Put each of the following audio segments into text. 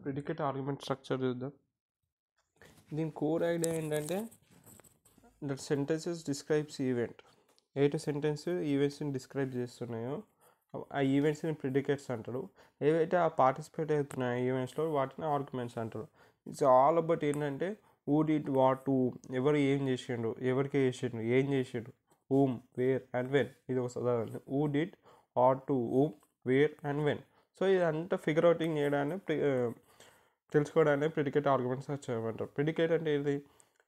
Predicate argument structure చూద్దాం. దీని core idea ఏంటంటే దట్ సెంటెన్సెస్ డిస్క్రైబ్స్ ఈవెంట్. ఏటు సెంటెన్స్ ఈవెంట్స్ని డిస్క్రైబ్ చేస్తున్నాయో ఆ ఈవెంట్స్ని ప్రిడికేట్స్ అంటారు. ఏవైతే ఆ పార్టిసిపేట్ అవుతున్నాయో ఈవెంట్స్లో వాటిని ఆర్గ్యుమెంట్స్ అంటారు. ఇట్స్ ఆల్ అబౌట్ ఏంటంటే హూ డిడ్ వాట్ టు, ఎవరు ఏం చేసిండు, ఎవరికి చేసిండు, ఏం చేసిండు, whom, where and when. ఇది ఒక చదవండి. Who did what to, whom, where and when. So ఇదంతా ఫిగర్ అవుటింగ్ చేయడానికి తెలుసుకోవడానికి ప్రిడికేట్ ఆర్గ్యుమెంట్స్ వచ్చాయమంటారు. ప్రిడికేట్ అంటే ఇది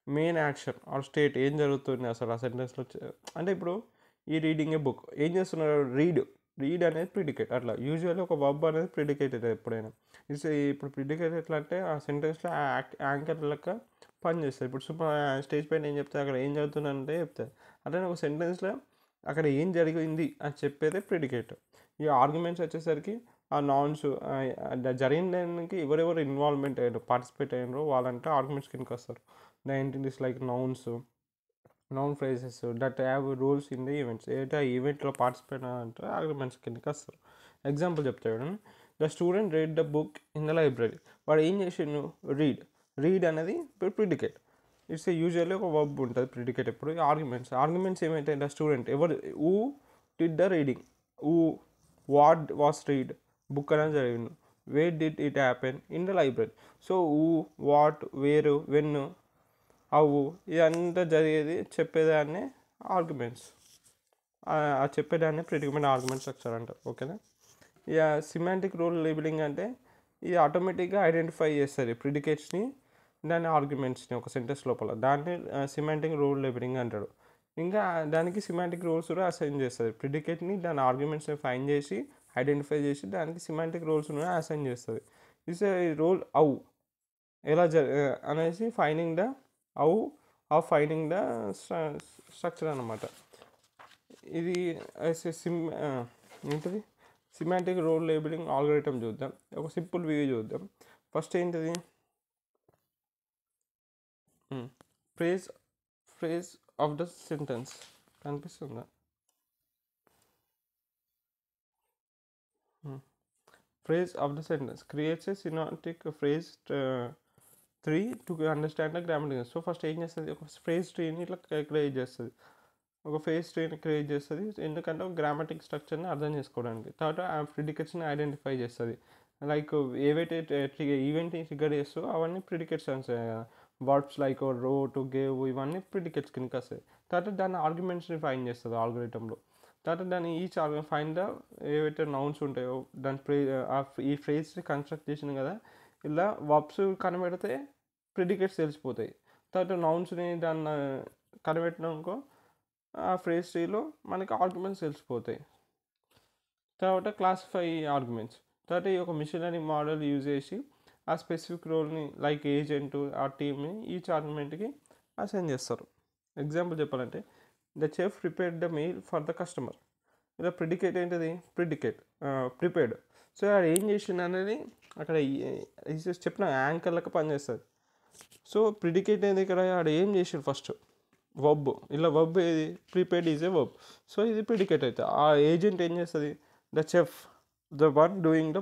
మెయిన్ యాక్షన్ ఆర్ స్టేట్, ఏం జరుగుతుంది అసలు ఆ సెంటెన్స్లో. అంటే ఇప్పుడు ఈ రీడింగ్ ఏ బుక్, ఏం చేస్తున్నారు, రీడ్ అనేది ప్రిడికేట్. అట్లా యూజువల్లీ ఒక వర్బ్ అనేది ప్రిడికేట్ అవుతుంది ఎప్పుడైనా. ఇప్పుడు ప్రిడికేట్ ఎట్లా అంటే ఆ సెంటెన్స్లో యాంకర్ లెక్క పని చేస్తుంది. ఇప్పుడు సూపర్ స్టేజ్ పైన ఏం చెప్తారు, అక్కడ ఏం చదువుతుందంటే చెప్తారు. అట్లనే ఒక సెంటెన్స్లో అక్కడ ఏం జరిగింది అని చెప్పేదే ప్రిడికేట్. ఈ ఆర్గ్యుమెంట్స్ వచ్చేసరికి ఆ నౌన్స్ జరిగిన దానికి ఎవరెవరు ఇన్వాల్వ్మెంట్ అయ్యారు, పార్టిసిపేట్ అయ్యారో వాళ్ళంటే ఆర్గ్యుమెంట్స్ కిందకి వస్తారు. The entities like nouns, noun phrases that have rules in the events. ఏదైతే ఆ ఈవెంట్లో పార్టిసిపేట్ అంటే ఆర్గ్యుమెంట్స్ కిందకి వస్తారు. ఎగ్జాంపుల్ చెప్తాడు, the student read the book in the library. వాడు ఏం చేసిండు, రీడ్ అనేది ప్రిడికేట్. ఇట్స్ యూజువల్లీ ఒక వర్బ్ ఉంటుంది ప్రిడికేట్. ఎప్పుడు ఆర్గ్యుమెంట్స్ ఏమైతే ద స్టూడెంట్, ఎవరు, who did the reading, who what was read, book అనేది జరిగిండు, where did it happen in the library. So who, what, where, when, how, ఇదంతా జరిగేది చెప్పేదాన్ని ఆర్గ్యుమెంట్స్. ఆ చెప్పేదాన్ని ప్రిడికేట్ ఆర్గ్యుమెంట్ స్ట్రక్చర్ అంటారు. ఓకేనా. ఇక సిమాంటిక్ రూల్ లేబులింగ్ అంటే ఇది ఆటోమేటిక్గా ఐడెంటిఫై చేస్తుంది ప్రిడికేట్స్ని, దాని ఆర్గ్యుమెంట్స్ని ఒక సెంటెన్స్ లోపల. దాన్ని సిమాంటిక్ రూల్ లేబులింగ్ అంటాడు. ఇంకా దానికి సిమాంటిక్ రూల్స్ కూడా అసైన్ చేస్తుంది. ప్రిడికేట్ని దాని ఆర్గ్యుమెంట్స్ని ఫైండ్ చేసి ఐడెంటిఫై చేసి దానికి సిమాంటిక్ రూల్స్ కూడా అసైన్ చేస్తుంది. ఇట్స్ ఏ రూల్ హౌ, ఎలా అనేసి finding the how of finding the structure అన్నమాట. ఇది ఏంటిది సిమాంటిక్ రూల్ లేబులింగ్ ఆల్గోరిథం చూద్దాం. ఒక సింపుల్ వ్యూ చూద్దాం. ఫస్ట్ ఏంటిది, ఫ్రేజ్ ఆఫ్ ద సెంటెన్స్ కనిపిస్తుందా. Phrase of the sentence creates a synoptic phrase tree to understand the grammatical. So first ఏం చేస్తుంది, ఒక ఫ్రేజ్ ట్రీని ఇట్లా క్రియేట్ చేస్తుంది. ఒక ఫ్రేజ్ ట్రీని క్రియేట్ చేస్తుంది ఎందుకంటే ఒక గ్రామటిక్ స్ట్రక్చర్ని అర్థం చేసుకోవడానికి. తర్వాత ఆ ప్రిడికేట్స్ని ఐడెంటిఫై చేస్తుంది. లైక్ ఏవైతే ఈవెంట్ని ట్రిగర్ చేస్తూ అవన్నీ ప్రిడికేట్స్ అంటాయి కదా. వర్బ్స్ లైక్ రో, టు, గేవ్, ఇవన్నీ ప్రిడికేట్స్ కిందకి వస్తాయి. తర్వాత దాని ఆర్గ్యుమెంట్స్ని ఫైండ్ చేస్తుంది ఆల్గోరిథంలో. తర్వాత దాన్ని ఈచ్ ఫైండ్ ద ఏవైతే నౌన్స్ ఉంటాయో దాని ఈ ఫ్రేజ్ని కన్స్ట్రక్ట్ చేసింది కదా, ఇలా వర్బ్స్ కనిపెడితే ప్రిడికేట్స్ తెలిసిపోతాయి. తర్వాత నౌన్స్ని దాన్ని కనిపెట్టినాకో ఆ ఫ్రేజ్ ట్రీలో మనకి ఆర్గ్యుమెంట్స్ తెలిసిపోతాయి. తర్వాత క్లాసిఫై ఆర్గ్యుమెంట్స్. తర్వాత ఈ ఒక మిషన్ లెర్నింగ్ మోడల్ యూజ్ చేసి ఆ స్పెసిఫిక్ రోల్ని లైక్ ఏజెంట్ ఆ టీమ్ని ఈచ్ ఆర్గ్యుమెంట్కి అసైన్ చేస్తారు. ఎగ్జాంపుల్ చెప్పాలంటే the chef prepared the meal for the customer. ఇలా ప్రిడికేట్ ఏంటిది, ప్రిపేర్డ్. సో అది ఏం చేసిండు అనేది అక్కడ చెప్పిన యాంకర్లకు పనిచేస్తుంది. సో ప్రిడికేట్ అనేది ఇక్కడ ఆడ ఏం చేసిండు ఫస్ట్ వర్బ్. ఇలా వర్బ్ ఏది, prepared is a verb. So ఇది ప్రిడికేట్ అవుతుంది. ఆ ఏజెంట్ ఏం చేస్తుంది, the chef, the one doing the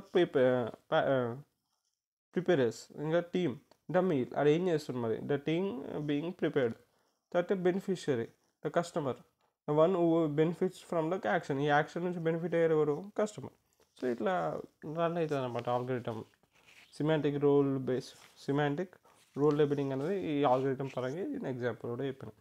preparers. ఇంకా టీమ్, ద మీల్, అది ఏం చేస్తుంది మరి, ద టీమ్ బీయింగ్ ప్రిపేర్డ్. తర్వాత beneficiary, the customer, the one who benefits from the action. ఈ యాక్షన్ నుంచి బెనిఫిట్ అయ్యారు ఎవరు, కస్టమర్. సో ఇట్లా రన్ అవుతుంది అనమాట ఆల్గోరిథం. సిమాంటిక్ రూల్ లేబులింగ్ అనేది ఈ ఆల్గోరిథం పరంగా నేను ఎగ్జాంపుల్ కూడా చెప్పాను.